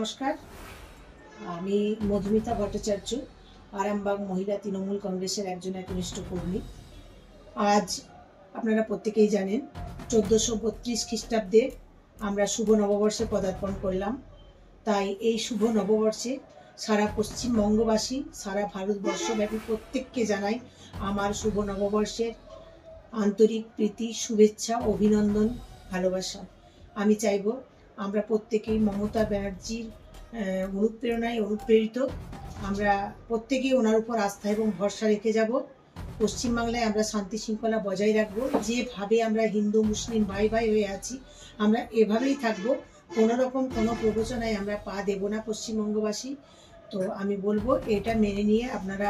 নমস্কার, আমি মধুমিতা ভট্টাচার্য, আরামবাগ মহিলা তৃণমূল কংগ্রেসের একজন একনিষ্ঠ কর্মী। আজ আপনারা প্রত্যেকেই জানেন 1432 খ্রিস্টাব্দে আমরা শুভ নববর্ষে পদার্পণ করলাম। তাই এই শুভ নববর্ষে সারা পশ্চিমবঙ্গবাসী, সারা ভারতবর্ষব্যাপী প্রত্যেককে জানাই আমার শুভ নববর্ষের আন্তরিক প্রীতি, শুভেচ্ছা, অভিনন্দন, ভালোবাসা। আমি চাইব আমরা প্রত্যেকেই মমতা ব্যানার্জির অনুপ্রেরণায় অনুপ্রেরিত, আমরা প্রত্যেকেই ওনার উপর আস্থা এবং ভরসা রেখে যাব। পশ্চিমবাংলায় আমরা শান্তি শৃঙ্খলা বজায় রাখবো। যেভাবে আমরা হিন্দু মুসলিম ভাই ভাই হয়ে আছি, আমরা এভাবেই থাকবো। কোনো রকম কোনো প্রবচনায় আমরা পা দেব না পশ্চিমবঙ্গবাসী। তো আমি বলবো এটা মেনে নিয়ে আপনারা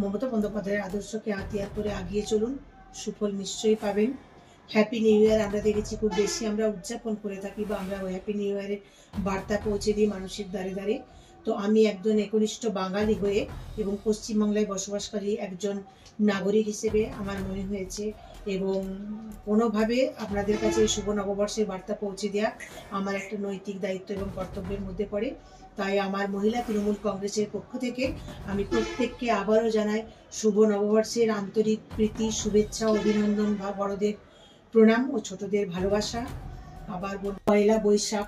মমতা বন্দ্যোপাধ্যায়ের আদর্শকে হাতিয়ার করে এগিয়ে চলুন, সুফল নিশ্চয়ই পাবেন। হ্যাপি নিউ ইয়ার আমরা দেখেছি খুব বেশি আমরা উদযাপন করে থাকি, বা আমরা হ্যাপি নিউ ইয়ারের বার্তা পৌঁছে দিই মানুষের দ্বারে দ্বারে। তো আমি একজন একনিষ্ঠ বাঙালি হয়ে এবং পশ্চিমবাংলায় বসবাসকারী একজন নাগরিক হিসেবে আমার মনে হয়েছে, এবং কোনোভাবে আপনাদের কাছে এই শুভ নববর্ষের বার্তা পৌঁছে দেওয়া আমার একটা নৈতিক দায়িত্ব এবং কর্তব্যের মধ্যে পড়ে। তাই আমার মহিলা তৃণমূল কংগ্রেসের পক্ষ থেকে আমি প্রত্যেককে আবারও জানাই শুভ নববর্ষের আন্তরিক প্রীতি, শুভেচ্ছা, অভিনন্দন, বা বড়দের প্রণাম ও ছোটদের ভালোবাসা। আবার পয়লা বৈশাখ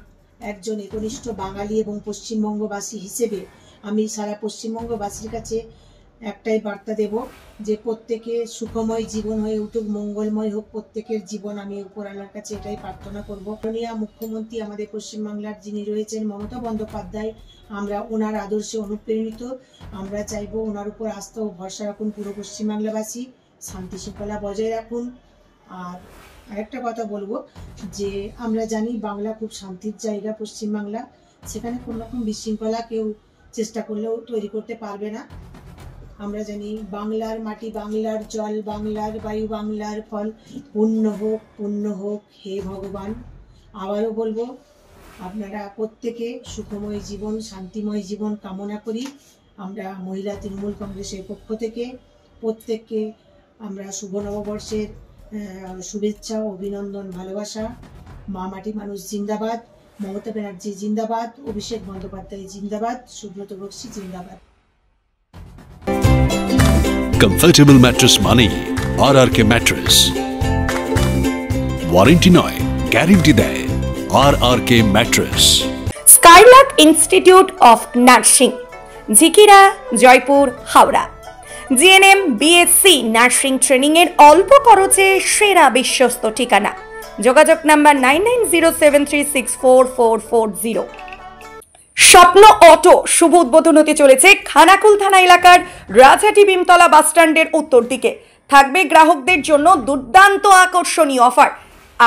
একজন একনিষ্ঠ বাঙালি এবং পশ্চিমবঙ্গবাসী হিসেবে আমি সারা পশ্চিমবঙ্গবাসীর কাছে একটাই বার্তা দেব যে প্রত্যেকে সুখময় জীবন হয়ে উঠুক, মঙ্গলময় হোক প্রত্যেকের জীবন। আমি উপরওয়ালার কাছে এটাই প্রার্থনা করব। মাননীয় মুখ্যমন্ত্রী আমাদের পশ্চিমবাংলার যিনি রয়েছেন মমতা বন্দ্যোপাধ্যায়, আমরা ওনার আদর্শে অনুপ্রেরিত। আমরা চাইব ওনার উপর আস্থা ও ভরসা রাখুন পুরো পশ্চিমবাংলাবাসী, শান্তি শৃঙ্খলা বজায় রাখুন। আর আরেকটা কথা বলবো যে আমরা জানি বাংলা খুব শান্তির জায়গা, পশ্চিমবাংলা, সেখানে কোনো রকম বিশৃঙ্খলা কেউ চেষ্টা করলেও তৈরি করতে পারবে না। আমরা জানি বাংলার মাটি, বাংলার জল, বাংলার বায়ু, বাংলার ফল, পুণ্য হোক, পুণ্য হোক হে ভগবান। আবারও বলবো আপনারা প্রত্যেকে সুখময় জীবন, শান্তিময় জীবন কামনা করি। আমরা মহিলা তৃণমূল কংগ্রেসের পক্ষ থেকে প্রত্যেককে আমরা শুভ নববর্ষের শুভেচ্ছা, অভিনন্দন, ভালোবাসা। মা মাটি মানুষ জিন্দাবাদ, মমতা ব্যানার্জি জিন্দাবাদ, অভিষেক বন্দ্যোপাধ্যায় জিন্দাবাদ, সুব্রত বক্সী জিন্দাবাদ। কমফর্টেবল ম্যাট্রেস মানে RRK ম্যাট্রেস। ওয়ারেন্টি নয়, গ্যারান্টি দেয় RRK mattress. Skylark institute of nursing, Jhikira, Jaipur, Howrah. GNM, BSc nursing training এর অল্প খরচে সেরা বিশ্বস্ত ঠিকানা। যোগাযোগ নাম্বার 9907364440। স্বপ্ন অটো শুভ উদ্বোধন হতে চলেছে খানাকুল থানা এলাকার রাজহাটি ভীমতলা বাসস্ট্যান্ডের উত্তর দিকে। থাকবে গ্রাহকদের জন্য দুর্দান্ত আকর্ষণীয় অফার।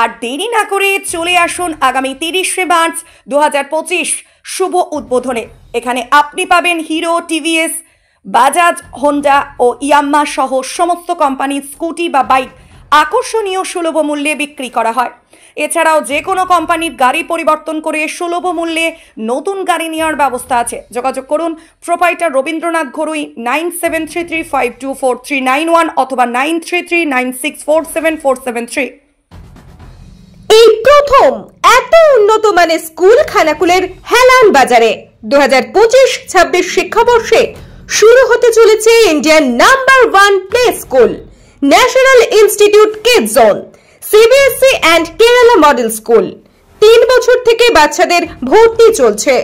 আর দেরি না করে চলে আসুন আগামী 30শে মার্চ 2025 শুভ উদ্বোধনে। এখানে আপনি পাবেন হিরো, টিভিএস, বাজাজ, হোন্ডা ও ইয়াম্মা সহ সমস্ত কোম্পানির স্কুটি বা বাইক আকর্ষণীয় সুলভ মূল্যে বিক্রি করা হয়। এছাড়াও যে কোনো কোম্পানির গাড়ি পরিবর্তন করে সুলভ মূল্যে নতুন গাড়ি নেওয়ার ব্যবস্থা আছে। যোগাযোগ করুন প্রোপাইটার রবীন্দ্রনাথ ঘরুই 9733524391 অথবা 9339647473। এই প্রথম এত উন্নত মানের স্কুল খানাকুলের হেলান বাজারে 2025-26 শিক্ষাবর্ষে শুরু হতে চলেছে Indian number 1 play school, national institute kids zone, CBSE and Kerala model school. 3 বছর থেকে বাচ্চাদের ভর্তি চলছে।